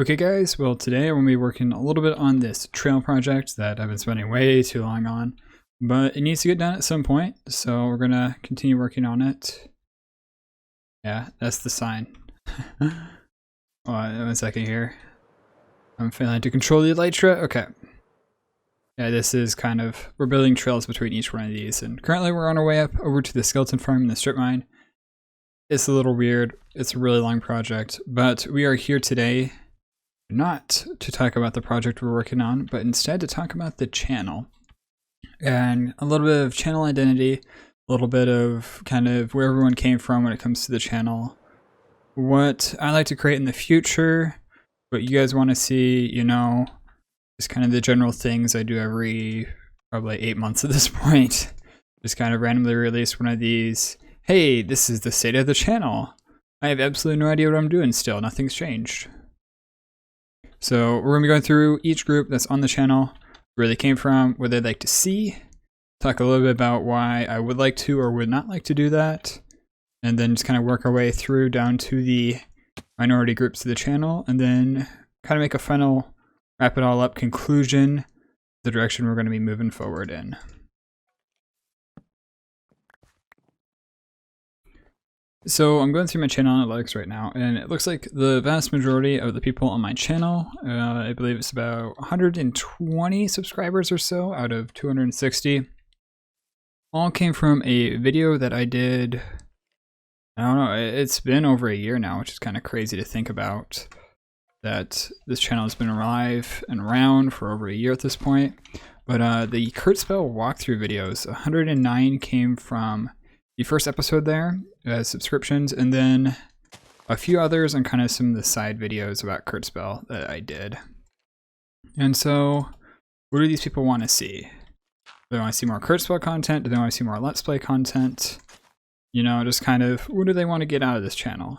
Okay guys, well today I'm going to be working a little bit on this trail project that I've been spending way too long on, but it needs to get done at some point, so we're going to continue working on it. Yeah, that's the sign. One second here. I'm failing to control the elytra. Okay. Yeah, this is we're building trails between each one of these, and currently we're on our way up over to the skeleton farm in the strip mine. It's a little weird, it's a really long project, but we are here today not to talk about the project we're working on, but instead to talk about the channel and a little bit of channel identity, a little bit of kind of where everyone came from when it comes to the channel, what I like to create in the future, what you guys want to see, you know, just kind of the general things I do every probably 8 months at this point. Just kind of randomly release one of these, hey, this is the state of the channel. I have absolutely no idea what I'm doing still, nothing's changed. So we're going to be going through each group that's on the channel, where they came from, what they'd like to see, talk a little bit about why I would like to or would not like to do that, and then just kind of work our way through down to the minority groups of the channel, and then kind of make a final, wrap it all up conclusion, the direction we're going to be moving forward in. So I'm going through my channel analytics right now, and it looks like the vast majority of the people on my channel, I believe it's about 120 subscribers or so out of 260, all came from a video that I did, I don't know, it's been over a year now, which is kind of crazy to think about, that this channel has been alive and around for over a year at this point. But the Kurtzspell walkthrough videos, 109 came from the first episode there as subscriptions, and then a few others on kind of some of the side videos about Kurtzspell that I did. And so, what do these people want to see? Do they want to see more Kurtzspell content? Do they want to see more Let's Play content? You know, just kind of, what do they want to get out of this channel?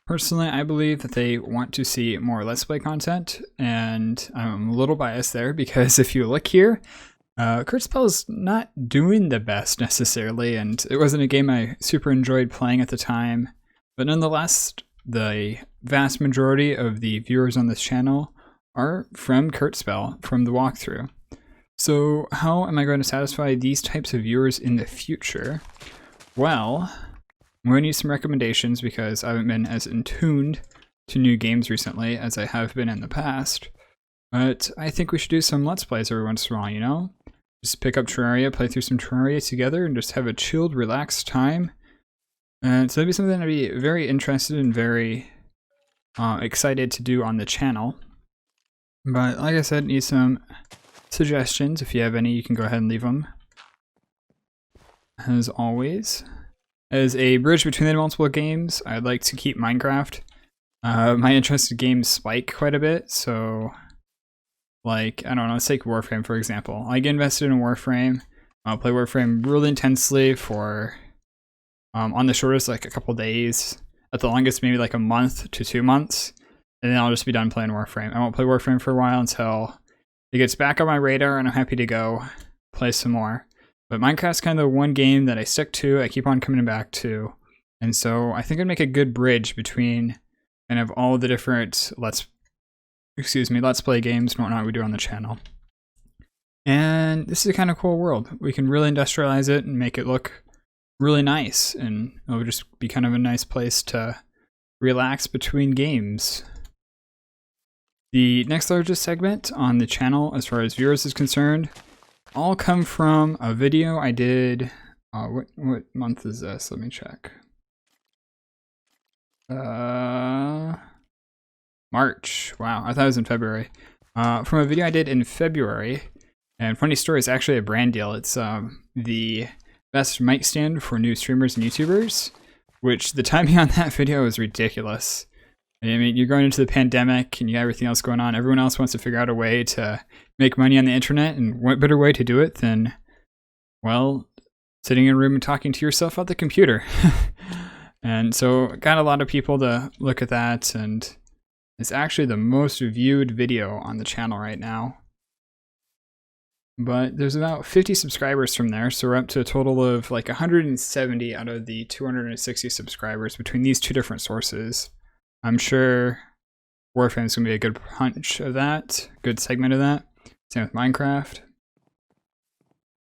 Personally, I believe that they want to see more Let's Play content, and I'm a little biased there because if you look here, Kurtzspell is not doing the best necessarily, and it wasn't a game I super enjoyed playing at the time, but nonetheless, the vast majority of the viewers on this channel are from Kurtzspell, from the walkthrough. So how am I going to satisfy these types of viewers in the future? Well, I'm going to need some recommendations because I haven't been as attuned to new games recently as I have been in the past. But I think we should do some Let's Plays every once in a while, you know? Just pick up Terraria, play through some Terraria together, and just have a chilled, relaxed time. And so that'd be something I'd be very interested and very excited to do on the channel. But like I said, need some suggestions. If you have any, you can go ahead and leave them. As always. As a bridge between the multiple games, I'd like to keep Minecraft. My interest in games spike quite a bit, so like, I don't know, let's take Warframe for example. I get invested in Warframe. I'll play Warframe really intensely for, on the shortest, like a couple days. At the longest, maybe like a month to 2 months. And then I'll just be done playing Warframe. I won't play Warframe for a while until it gets back on my radar and I'm happy to go play some more. But Minecraft's kind of the one game that I stick to, I keep on coming back to. And so I think I'd make a good bridge between kind of all the different Let's Play games and whatnot we do on the channel. And this is a kind of cool world. We can really industrialize it and make it look really nice, and it'll just be kind of a nice place to relax between games. The next largest segment on the channel as far as viewers is concerned all come from a video I did, what month is this? Let me check. March. Wow, I thought it was in February. From a video I did in February, and funny story, it's actually a brand deal. It's the best mic stand for new streamers and YouTubers, which the timing on that video is ridiculous. I mean, you're going into the pandemic and you got everything else going on. Everyone else wants to figure out a way to make money on the internet, and what better way to do it than, well, sitting in a room and talking to yourself at the computer. And so got a lot of people to look at that, and it's actually the most viewed video on the channel right now. But there's about 50 subscribers from there, so we're up to a total of like 170 out of the 260 subscribers between these two different sources. I'm sure Warframe's gonna be a good punch of that, good segment of that. Same with Minecraft.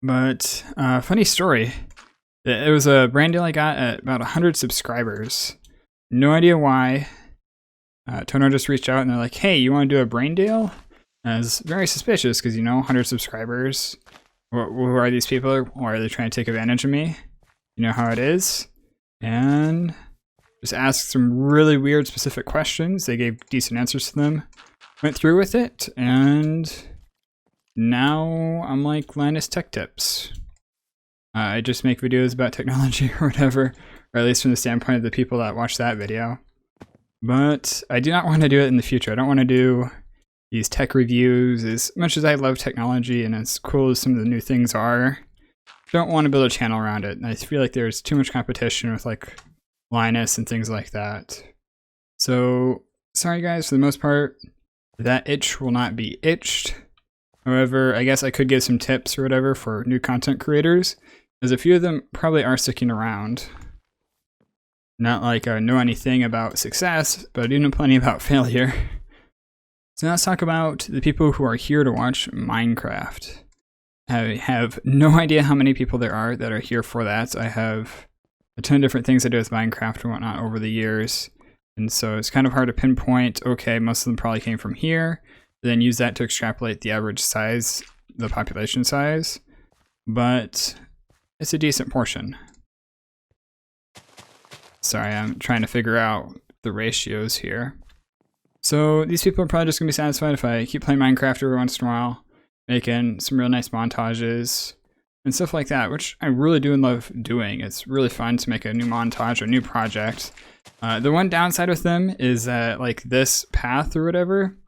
But funny story, it was a brand deal I got at about 100 subscribers. No idea why. Toner just reached out and they're like, hey, you want to do a brain deal? And I was very suspicious because, 100 subscribers. Who are these people? Why are they trying to take advantage of me? You know how it is. And just asked some really weird specific questions. They gave decent answers to them. Went through with it, and now I'm like Linus Tech Tips. I just make videos about technology or whatever, or at least from the standpoint of the people that watch that video. But I do not want to do it in the future. I don't want to do these tech reviews. As much as I love technology and as cool as some of the new things are, don't want to build a channel around it. And I feel like there's too much competition with like Linus and things like that. So sorry guys, for the most part, that itch will not be itched. However, I guess I could give some tips or whatever for new content creators, as a few of them probably are sticking around. Not like I know anything about success, but I do know plenty about failure. So now let's talk about the people who are here to watch Minecraft. I have no idea how many people there are that are here for that. I have a ton of different things I do with Minecraft and whatnot over the years. And so it's kind of hard to pinpoint, okay, most of them probably came from here, then use that to extrapolate the average size, the population size. But it's a decent portion. Sorry, I'm trying to figure out the ratios here. So these people are probably just going to be satisfied if I keep playing Minecraft every once in a while, making some real nice montages and stuff like that, which I really do love doing. It's really fun to make a new montage or new project. The one downside with them is that like this path or whatever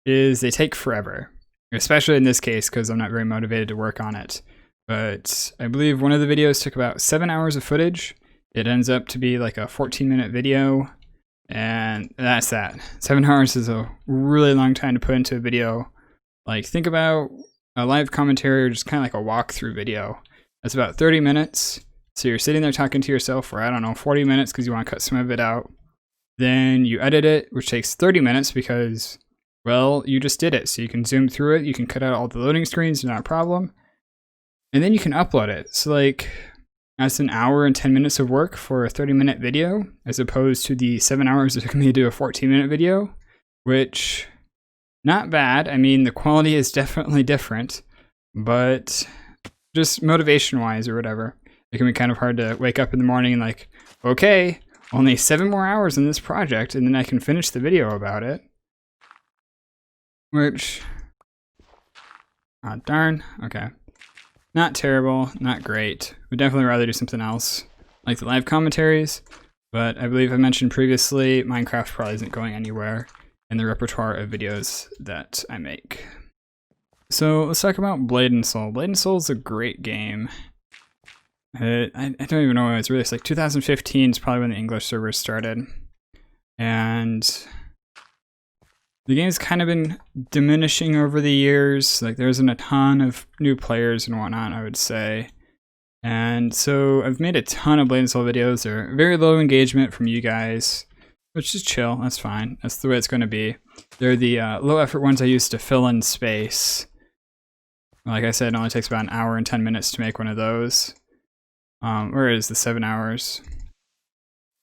is they take forever, especially in this case because I'm not very motivated to work on it. But I believe one of the videos took about 7 hours of footage. It ends up to be like a 14-minute video, and that's that. 7 hours is a really long time to put into a video. Like, think about a live commentary or just kind of like a walkthrough video. That's about 30 minutes. So you're sitting there talking to yourself for, I don't know, 40 minutes because you want to cut some of it out. Then you edit it, which takes 30 minutes because, well, you just did it. So you can zoom through it. You can cut out all the loading screens, not a problem. And then you can upload it. So like, that's an hour and 10 minutes of work for a 30-minute video, as opposed to the 7 hours it took me to do a 14-minute video, which, not bad. I mean, the quality is definitely different, but just motivation-wise or whatever, it can be kind of hard to wake up in the morning and like, okay, only 7 more hours in this project, and then I can finish the video about it. Which, ah, darn, okay. Not terrible, not great. Would definitely rather do something else, like the live commentaries, but I believe I mentioned previously, Minecraft probably isn't going anywhere in the repertoire of videos that I make. So let's talk about Blade and Soul. Blade and Soul is a great game. I don't even know when it was released. Like 2015 is probably when the English servers started. And the game's kind of been diminishing over the years. Like there isn't a ton of new players and whatnot, I would say. And so I've made a ton of Blade and Soul videos. They're very low engagement from you guys, which is chill. That's fine. That's the way it's going to be. They're the low effort ones I use to fill in space. Like I said, it only takes about an hour and 10 minutes to make one of those. Where is the 7 hours?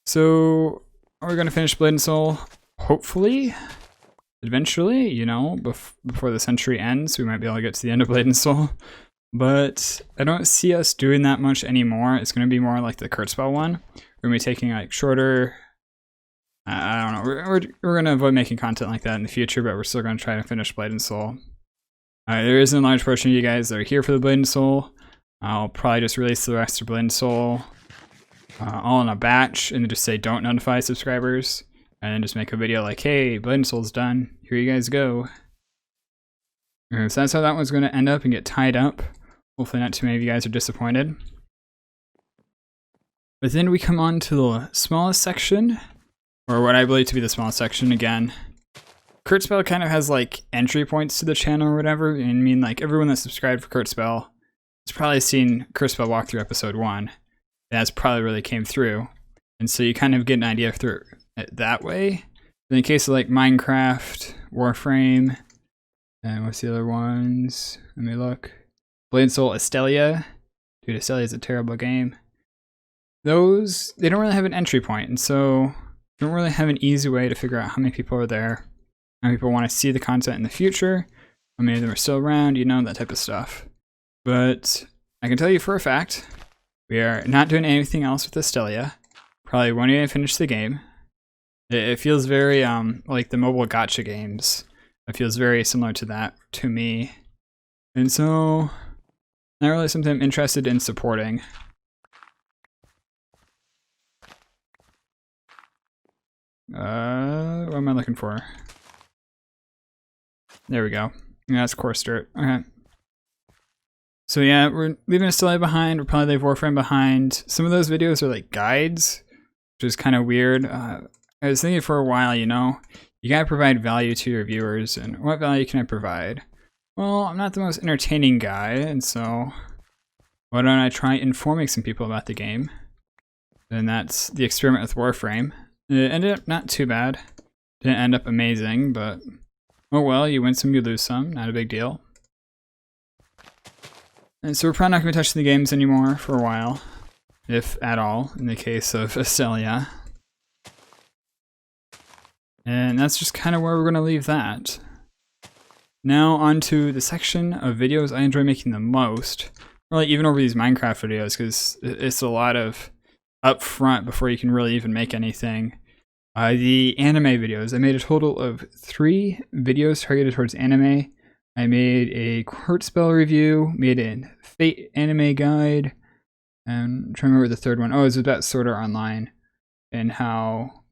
So are we going to finish Blade and Soul? Hopefully. Eventually, you know, before the century ends, we might be able to get to the end of Blade and Soul. But I don't see us doing that much anymore. It's going to be more like the Kurzweil one. We're going to be taking like shorter... I don't know. We're going to avoid making content like that in the future, but we're still going to try to finish Blade and Soul. There is a large portion of you guys that are here for the Blade and Soul. I'll probably just release the rest of Blade and Soul all in a batch and then just say don't notify subscribers. And then just make a video like, hey, Blade and Soul's done. Here you guys go. So that's how that one's going to end up and get tied up. Hopefully not too many of you guys are disappointed. But then we come on to the smallest section, or what I believe to be the smallest section again. Kurzweil kind of has like entry points to the channel or whatever. I mean, like everyone that's subscribed for Kurzweil has probably seen Kurzweil walkthrough episode 1. That's probably really came through. And so you kind of get an idea through it that way. In the case of like Minecraft, Warframe, and what's the other ones? Let me look. Blade Soul, Estelia. Dude, Estelia is a terrible game. Those, they don't really have an entry point, and so don't really have an easy way to figure out how many people are there, how many people want to see the content in the future, how many of them are still around, you know, that type of stuff. But I can tell you for a fact, we are not doing anything else with Estelia. Probably won't even finish the game. It feels very like the mobile gacha games. It feels very similar to that to me. And so, not really something I'm interested in supporting. What am I looking for? There we go. Yeah, that's coarse dirt. Okay. So yeah, we're leaving Estelia behind. We'll probably leave Warframe behind. Some of those videos are like guides, which is kind of weird. I was thinking for a while, you know, you gotta provide value to your viewers, and what value can I provide? Well, I'm not the most entertaining guy, and so why don't I try informing some people about the game? And that's the experiment with Warframe. It ended up not too bad. Didn't end up amazing, but oh well, you win some, you lose some, not a big deal. And so we're probably not going to be touching the games anymore for a while, if at all, in the case of Estelia. And that's just kind of where we're going to leave that. Now onto the section of videos I enjoy making the most. Really, even over these Minecraft videos, because it's a lot of upfront before you can really even make anything. The anime videos. I made a total of 3 videos targeted towards anime. I made a Quartz Spell review, made a Fate anime guide, and I'm trying to remember the third one. Oh, it was about Sword Art Online, and how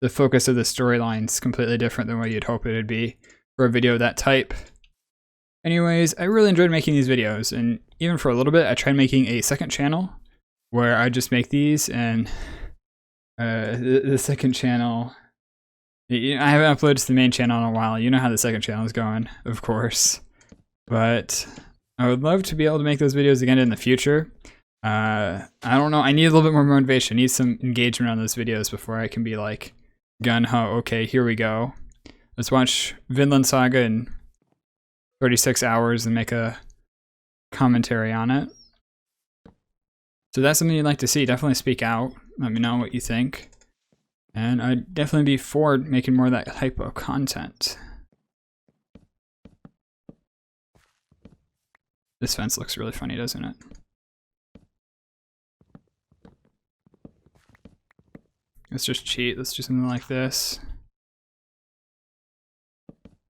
the focus of the storyline is completely different than what you'd hope it would be for a video of that type. Anyways, I really enjoyed making these videos, and even for a little bit, I tried making a second channel where I just make these, and the second channel, I haven't uploaded to the main channel in a while. You know how the second channel is going, of course. But I would love to be able to make those videos again in the future. I don't know, I need a little bit more motivation. I need some engagement on those videos before I can be like, gun-ho, okay, here we go. Let's watch Vinland Saga in 36 hours and make a commentary on it. So that's something you'd like to see. Definitely speak out. Let me know what you think. And I'd definitely be for making more of that type of content. This fence looks really funny, doesn't it? Let's just cheat. Let's do something like this.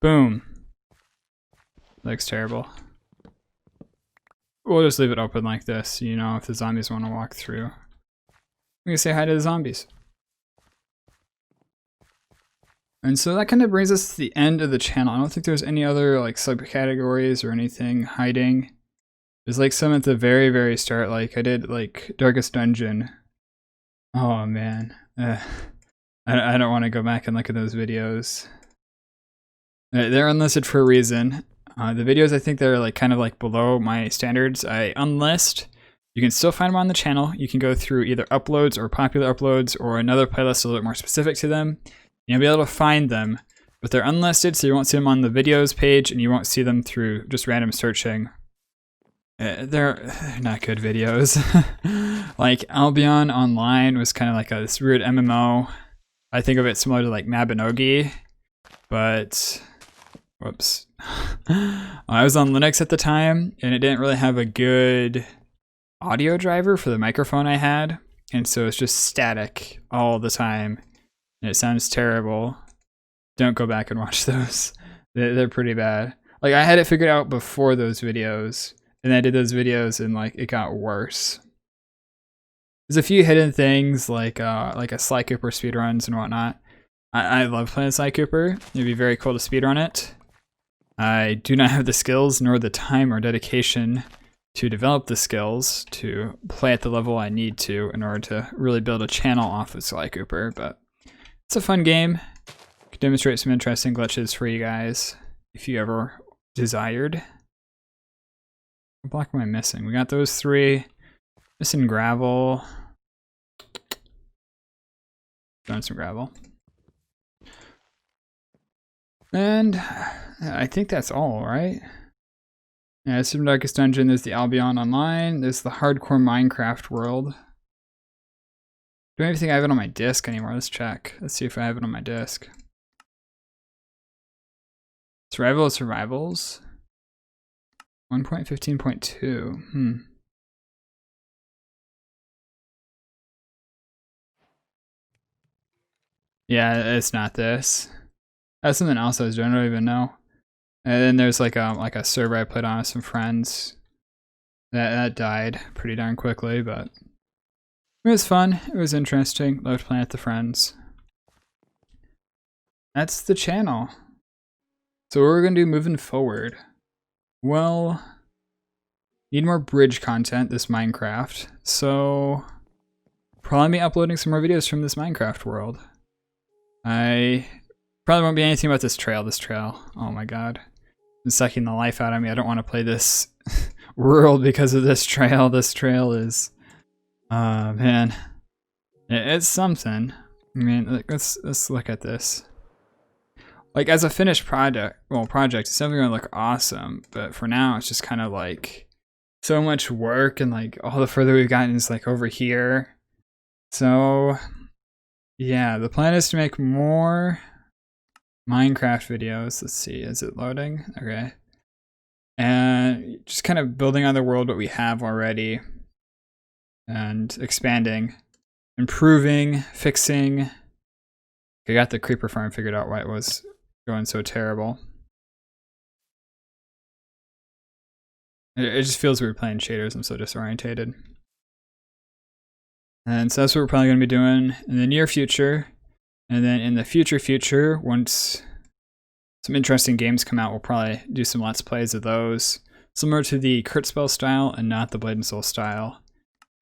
Boom. Looks terrible. We'll just leave it open like this, you know, if the zombies want to walk through. We can say hi to the zombies. And so that kind of brings us to the end of the channel. I don't think there's any other like subcategories or anything hiding. There's like some at the very, very start, like I did like Darkest Dungeon. Oh man. I don't want to go back and look at those videos. They're unlisted for a reason. The videos I think they're like kind of like below my standards, I unlist. You can still find them on the channel. You can go through either uploads or popular uploads or another playlist a little bit more specific to them. You'll be able to find them, but they're unlisted, so you won't see them on the videos page and you won't see them through just random searching. They're not good videos. Like Albion Online was kind of like this weird MMO. I think of it similar to like Mabinogi, but whoops. I was on Linux at the time and it didn't really have a good audio driver for the microphone I had, and so it's just static all the time and it sounds terrible. Don't go back and watch those. They're pretty bad. Like I had it figured out before those videos, and I did those videos and like it got worse. There's a few hidden things like a Sly Cooper speedruns and whatnot. I love playing Sly Cooper. It'd be very cool to speedrun it. I do not have the skills nor the time or dedication to develop the skills to play at the level I need to in order to really build a channel off of Sly Cooper, but it's a fun game. Could demonstrate some interesting glitches for you guys if you ever desired. What block am I missing? We got those 3. Missing gravel. Throwing some gravel. And I think that's all, right? Yeah, Super Darkest Dungeon, there's the Albion Online, there's the Hardcore Minecraft world. Do I even think I have it on my disc anymore? Let's check. Let's see if I have it on my disc. Survival of Survivals. 1.15.2. Yeah, it's not this. That's something else I was doing, I don't even know. And then there's like a server I played on with some friends. That died pretty darn quickly, but it was fun. It was interesting. Loved playing with the friends. That's the channel. So what we're gonna do moving forward. Well, need more bridge content, this Minecraft. So probably be uploading some more videos from this Minecraft world. I probably won't be anything about this trail. Oh my god. It's sucking the life out of me. I don't want to play this world because of this trail. This trail is, man, it's something. I mean, let's look at this. Like as a finished project, it's definitely gonna look awesome. But for now, it's just kind of like so much work, and like all the further we've gotten is like over here. So yeah, the plan is to make more Minecraft videos. Let's see, is it loading? Okay. And just kind of building on the world what we have already and expanding, improving, fixing. I got the creeper farm figured out why it was going so terrible. It just feels weird playing shaders. I'm so disorientated. And so that's what we're probably going to be doing in the near future. And then in the future, once some interesting games come out, we'll probably do some Let's Plays of those. Similar to the Kurtzspell style and not the Blade and Soul style.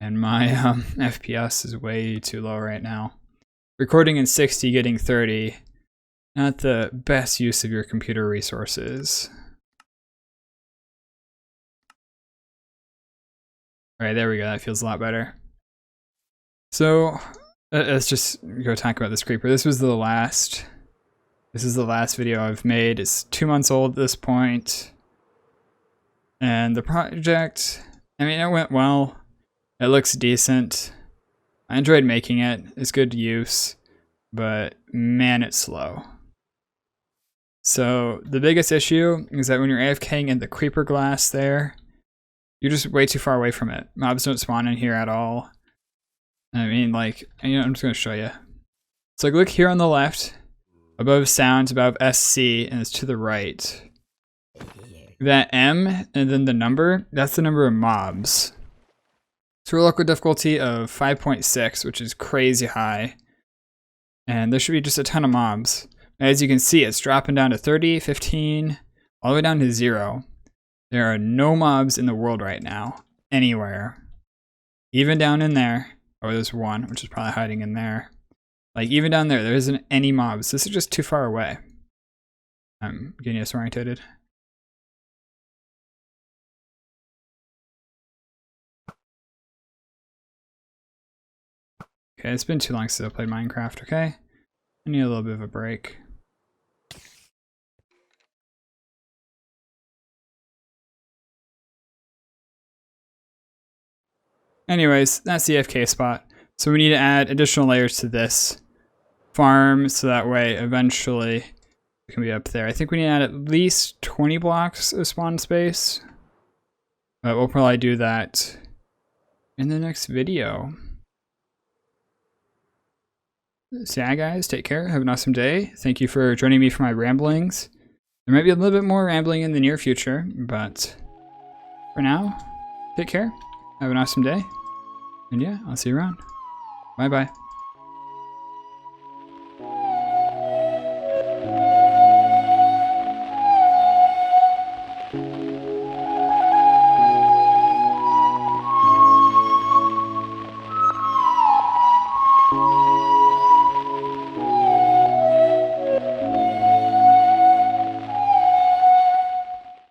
And my FPS is way too low right now. Recording in 60, getting 30. Not the best use of your computer resources. Alright, there we go. That feels a lot better. So, let's just go talk about this creeper. This is the last video I've made. It's 2 months old at this point. And the project, I mean, it went well. It looks decent. I enjoyed making it. It's good use. But man, it's slow. So the biggest issue is that when you're AFKing in the creeper glass there, you're just way too far away from it. Mobs don't spawn in here at all. I mean, like, you know, I'm just gonna show you. So like, look here on the left, above sounds, above SC, and it's to the right. That M and then the number, that's the number of mobs. So we're luck with difficulty of 5.6, which is crazy high. And there should be just a ton of mobs. As you can see, it's dropping down to 30, 15, all the way down to 0. There are no mobs in the world right now, anywhere. Even down in there. Oh, there's one, which is probably hiding in there. Like, even down there, there isn't any mobs. This is just too far away. I'm getting disorientated. Okay, it's been too long since I played Minecraft, okay? I need a little bit of a break. Anyways, that's the AFK spot. So we need to add additional layers to this farm so that way eventually we can be up there. I think we need to add at least 20 blocks of spawn space. But we'll probably do that in the next video. So yeah, guys, take care. Have an awesome day. Thank you for joining me for my ramblings. There might be a little bit more rambling in the near future, but for now, take care. Have an awesome day. And yeah, I'll see you around. Bye-bye.